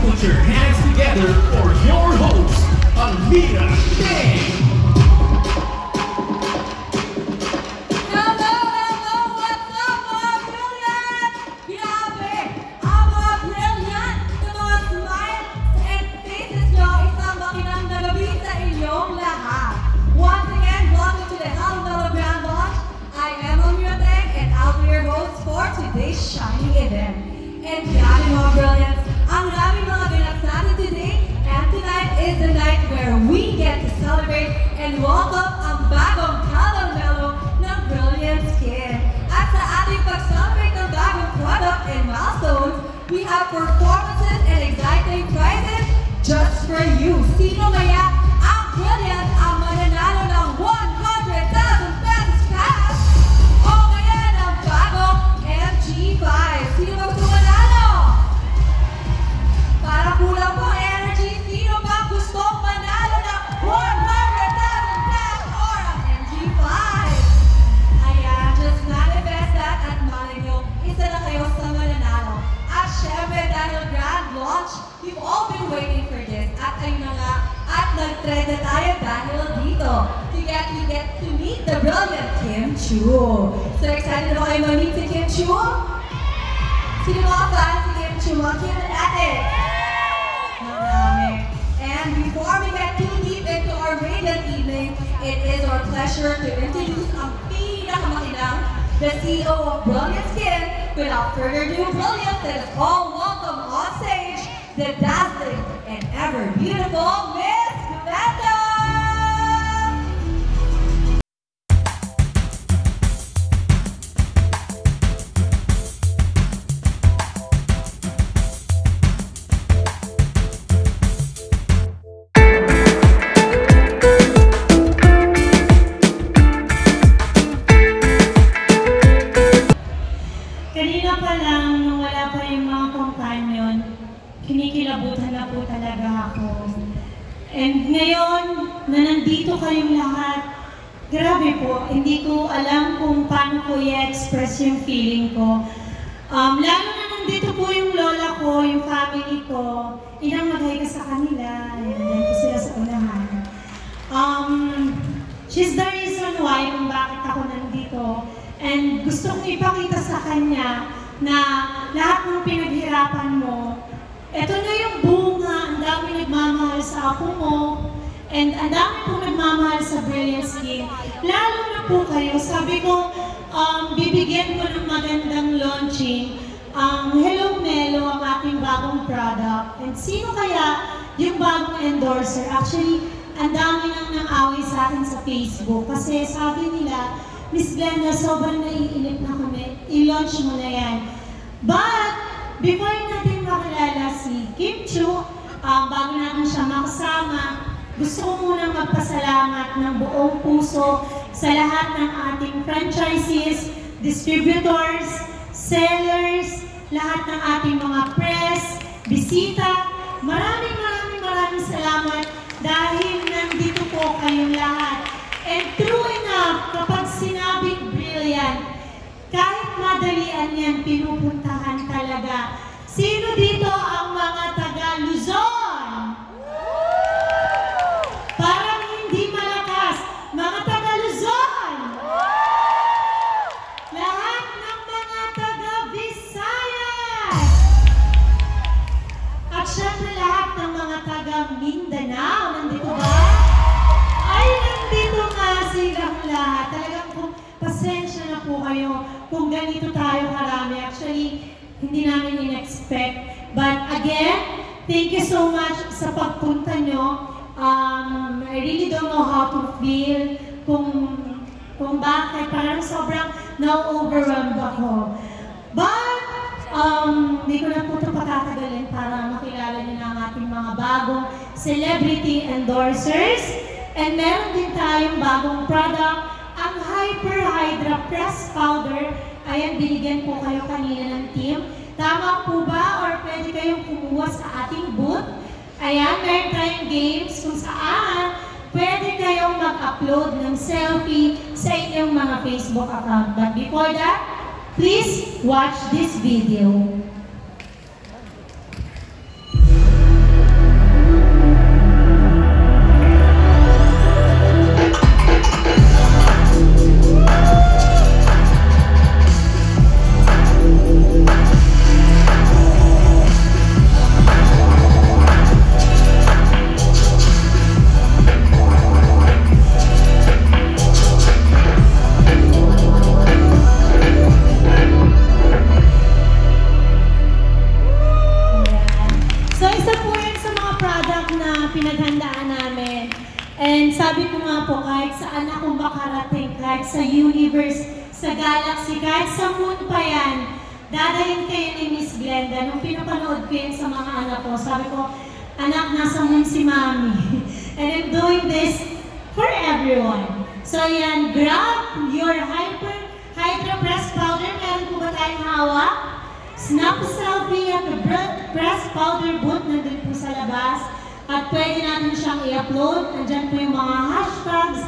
put your hands together for your host, Almira Deng. Shining event. And yan mga brilliance, ang daming mga ganap natin today, and tonight is the night where we get to celebrate and welcome ang bagong Calomelo ng Brilliant Skin. At sa ating pag-celebrate ng bagong product and milestones, we have performances and exciting prizes just for you. Sino kaya ang Brilliant ang mananalo ng 100,000 pesos cash? O kaya ng bagong MG5. Sino ba gusto manalo? Para kulang po energy, sino ba gusto manalo ng 100,000 pesos or ang MG5? Ayan, just manifest that at malay nyo, isa na kayo sa mananalo. At syempre dahil grand launch, we've all been waiting for this. At ayun na nga, at nag-trend na tayo dahil dito. We get to meet the brilliant Kim Chiu. So excited na kayo ma-meet si Kim Chiu? Sino mga fans si Kim Chiu? Mga Kim and Ate? Marami. And before we get too deep into our radiant evening, it is our pleasure to introduce ang pinakamakinang, the CEO of Brilliant Skin. Without further ado, Brilliant, let us all welcome on stage the dazzling and ever beautiful Miss Gavetta! Kanina pa lang, nung wala pa yung mga companion, kinikilabutan na po talaga ako. And ngayon, na nandito kayong lahat, grabe po, hindi ko alam kung paano ko i-express yung feeling ko. Lalo na nandito po yung lola ko, yung family ko, inamagay ka sa kanila, yan po sila sa unahan. She's the reason why kung bakit ako nandito. And gusto kong ipakita sa kanya na lahat ng pinaghirapan mo, eto na yung bunga, ang dami nagmamahal sa apo mo, and ang dami pong nagmamahal sa Brilliant Skin. Lalo na po kayo, sabi ko, bibigyan ko ng magandang launching ang Hello Melo, ang ating bagong product. And sino kaya yung bagong endorser? Actually, ang dami nang away sa akin sa Facebook kasi sabi nila, Miss Glenda, sobrang naiinip na kami. I-launch mo na yan. But, before natin makilala si Kim Chiu, bago natin siya makasama, gusto ko munang magpasalamat ng buong puso sa lahat ng ating franchises, distributors, sellers, lahat ng ating mga press, bisita. Maraming salamat dahil nandito po kayong lahat. And true enough, kapag sinabing brilliant, kahit madalian yan, pinupuntahan talaga. Sino dito ang mga taga-Luzon? Parang hindi malakas. Mga taga-Luzon! Lahat ng mga taga-Visayas! At syempre lahat ng mga taga-Mindanao. Nandito ba? Ay, nandito nga silang lahat. Talagang kung pasensya na po kayo kung ganito tayo karami. Actually, hindi namin in-expect. But again, thank you so much sa pagpunta nyo. I really don't know how to feel kung bakit. Parang sobrang na-overwhelmed ako. But, hindi ko na po ito patatagalin para makilala nyo na ang ating mga bagong celebrity endorsers. And meron din tayong bagong product, ang Hyper Hydra Press Powder. Ayan, binigyan po kayo kanina ng team. Tama po ba? Or pwede kayong kumuha sa ating booth? Ayan, meron tayong games kung saan pwede kayong mag-upload ng selfie sa inyong mga Facebook account. But before that, please watch this video. pinaghandaan namin. And sabi ko nga po, kahit saan ako makarating, kahit sa universe, sa galaxy, kahit sa moon pa yan, dadahin kayo ni Miss Glenda. Nung pinapanood ko yun sa mga anak ko, sabi ko, anak, nasa moon si Mami. And I'm doing this for everyone. So yan, grab your Hydra Press Powder. Meron po ba tayong hawak? Snap selfie at the press powder booth nandun po sa labas. At pwede natin siyang i-upload. Nandyan po yung mga hashtags.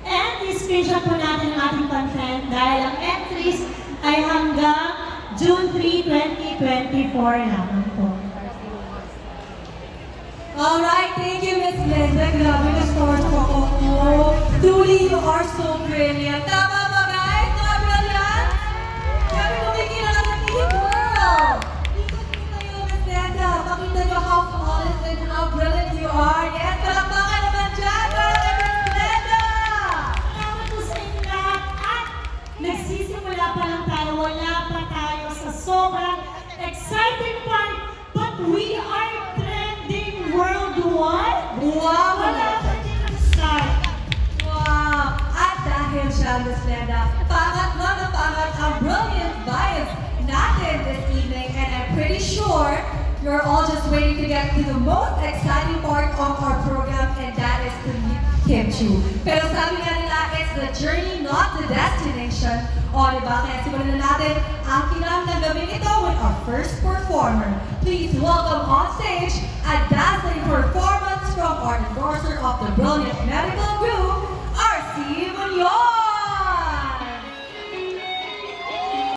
And i-screenshot po natin ang ating content dahil ang entries ay hanggang June 3, 2024 lamang po. Alright, thank you, Miss Glenda. Grabe na start po ako. Truly, you are so brilliant. Tama ba, guys? Mga brilliant? Grabe kumikita ka ng Kitty Girl. Ikot mo kayo, Miss Glenda. Pakita nyo how flawless and how brilliant you are. Yes, palakpakan naman dyan para kay Miss Glenda. Salamat po sa inyo lahat. At nagsisimula pa lang tayo. Wala pa tayo sa sobrang exciting part. But we are trending worldwide. Wow! Wala pa din ang start. Wow! At dahil siya, Miss Glenda, pangat na pangat ang brilliant vibes natin this evening. And I'm pretty sure you're all just waiting to get to the most exciting part of our program, and that is to meet Kim Chiu. Pero sabi nga nila, it's the journey, not the destination. O, diba? Kaya simulan na natin ang kinamang gabing ito with our first performer. Please welcome on stage a dazzling performance from our endorser of the Brilliant Medical Group,